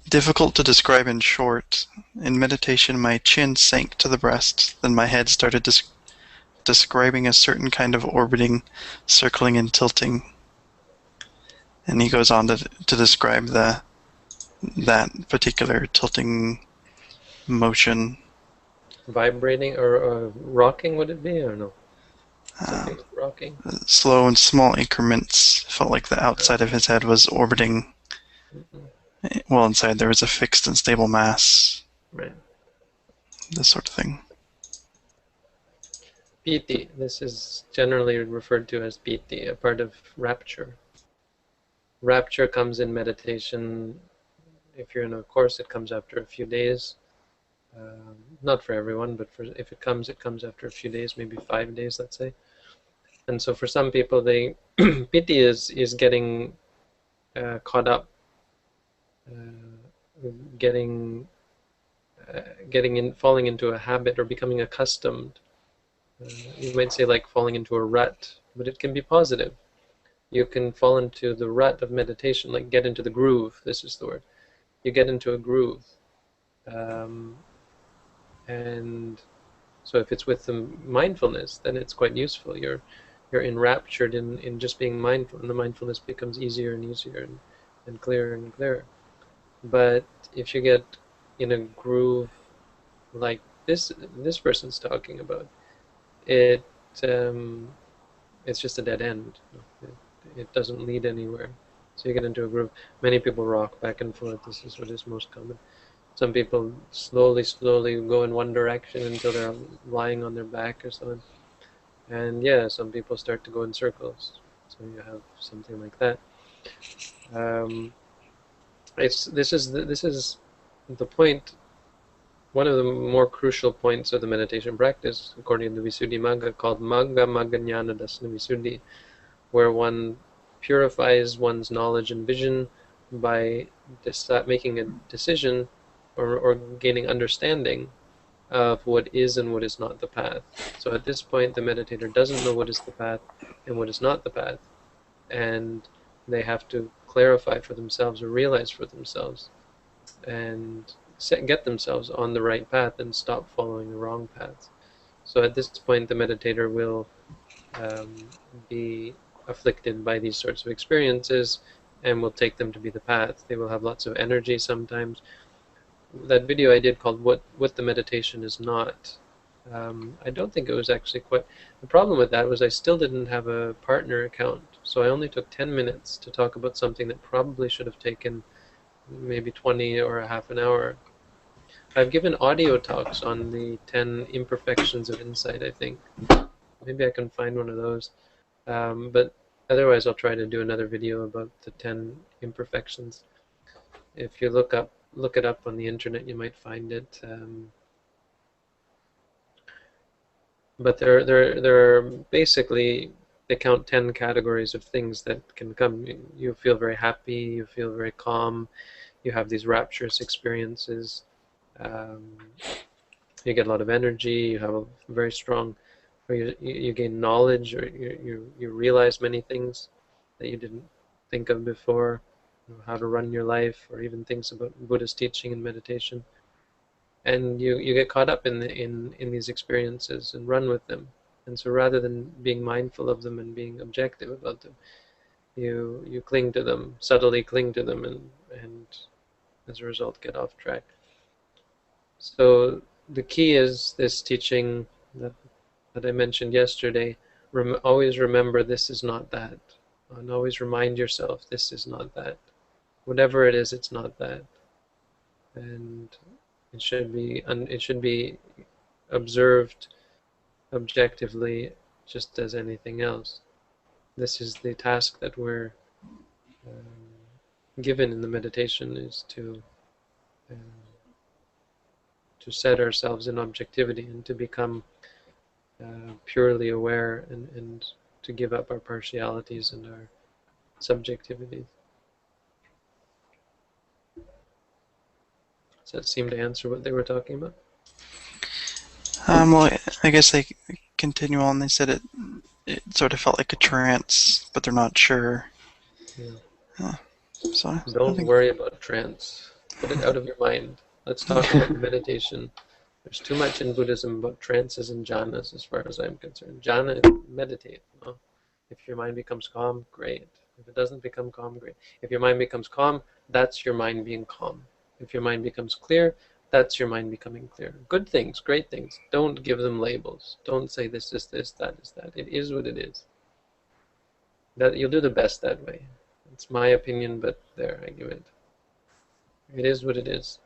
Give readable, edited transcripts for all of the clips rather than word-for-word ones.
Difficult to describe in short. In meditation, my chin sank to the breast, then my head started describing a certain kind of orbiting, circling, and tilting. And he goes on to describe that particular tilting motion. Vibrating or rocking, would it be, or no? Something Um, rocking. Slow and small increments. Felt like the outside of his head was orbiting, while inside there was a fixed and stable mass. Right. This sort of thing. Piti. This is generally referred to as piti, a part of rapture. Rapture comes in meditation. If you're in a course, it comes after a few days. Not for everyone, but if it comes after a few days, maybe 5 days, let's say. And so for some people, they piti is getting caught up, getting falling into a habit or becoming accustomed. You might say like falling into a rut, but it can be positive. You can fall into the rut of meditation, like get into the groove. This is the word. You get into a groove. And so if it's with the mindfulness, then it's quite useful. You're enraptured in just being mindful, and the mindfulness becomes easier and easier and clearer and clearer. But if you get in a groove like this person's talking about, it's just a dead end. It doesn't lead anywhere. So you get into a groove. Many people rock back and forth. This is what is most common. Some people slowly go in one direction until they're lying on their back or so on. And yeah, some people start to go in circles. So you have something like that. This is the point. One of the more crucial points of the meditation practice, according to the Visuddhimagga, called Magga Magga Jnana Dasana Visuddhi, where one purifies one's knowledge and vision by making a decision or gaining understanding of what is and what is not the path. So at this point, the meditator doesn't know what is the path and what is not the path, and they have to clarify for themselves or realize for themselves and get themselves on the right path and stop following the wrong paths. So at this point, the meditator will be afflicted by these sorts of experiences and will take them to be the path. They will have lots of energy sometimes. That video I did called What the Meditation Is Not, I don't think it was actually quite... The problem with that was I still didn't have a partner account, so I only took 10 minutes to talk about something that probably should have taken maybe 20 or a half an hour. I've given audio talks on the 10 imperfections of insight, I think. Maybe I can find one of those. But otherwise I'll try to do another video about the 10 imperfections. If you look it up on the internet, you might find it. But there are basically, they count 10 categories of things that can come. You feel very happy, you feel very calm, you have these rapturous experiences, you get a lot of energy, you have a very strong, or you gain knowledge, or you realize many things that you didn't think of before, how to run your life, or even things about Buddhist teaching and meditation. And you get caught up in these experiences and run with them. And so rather than being mindful of them and being objective about them, you cling to them, subtly cling to them, and as a result get off track. So the key is this teaching that I mentioned yesterday. Always remember this is not that. And always remind yourself this is not that. Whatever it is, it's not that. And it should be observed objectively, just as anything else. This is the task that we're given in the meditation, is to set ourselves in objectivity and to become purely aware and to give up our partialities and our subjectivities. Does that seem to answer what they were talking about? Well, I guess they continue on. They said it sort of felt like a trance, but they're not sure. Yeah. So don't worry about trance. put it out of your mind. Let's talk about meditation. There's too much in Buddhism about trances and jhanas, as far as I'm concerned. Jhana, meditate. Well, if your mind becomes calm, great. If it doesn't become calm, great. If your mind becomes calm, that's your mind being calm. If your mind becomes clear, that's your mind becoming clear. Good things, great things. Don't give them labels. Don't say this is this, that is that. It is what it is. That you'll do the best that way. It's my opinion, but there, I give it. It is what it is.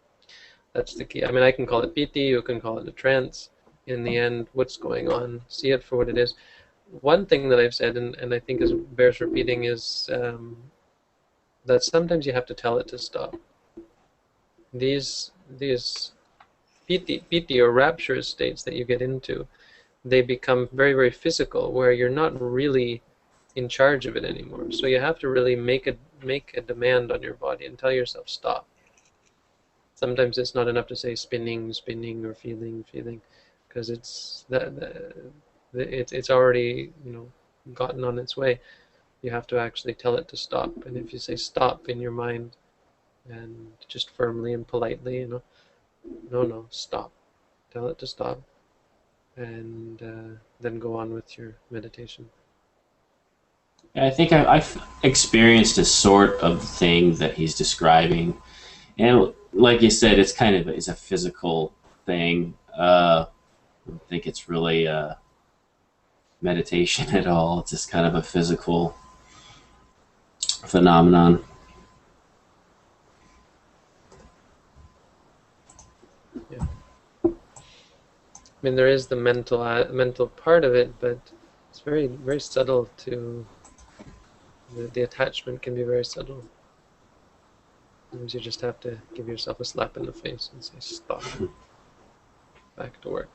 That's the key. I mean, I can call it piti, you can call it a trance. In the end, what's going on? See it for what it is. One thing that I've said, and I think bears repeating, is that sometimes you have to tell it to stop. These piti or rapturous states that you get into, they become very, very physical, where you're not really in charge of it anymore. So you have to really make a demand on your body and tell yourself stop. Sometimes it's not enough to say spinning, spinning, or feeling, feeling, because it's already gotten on its way. You have to actually tell it to stop. And if you say stop in your mind, and just firmly and politely, no, stop. Tell it to stop, and then go on with your meditation. I think I've experienced a sort of thing that he's describing, and like you said, it's kind of it's a physical thing. I don't think it's really meditation at all. It's just kind of a physical phenomenon. Yeah. I mean, there is the mental part of it, but it's very, very subtle. The attachment can be very subtle. Sometimes you just have to give yourself a slap in the face and say, stop, back to work.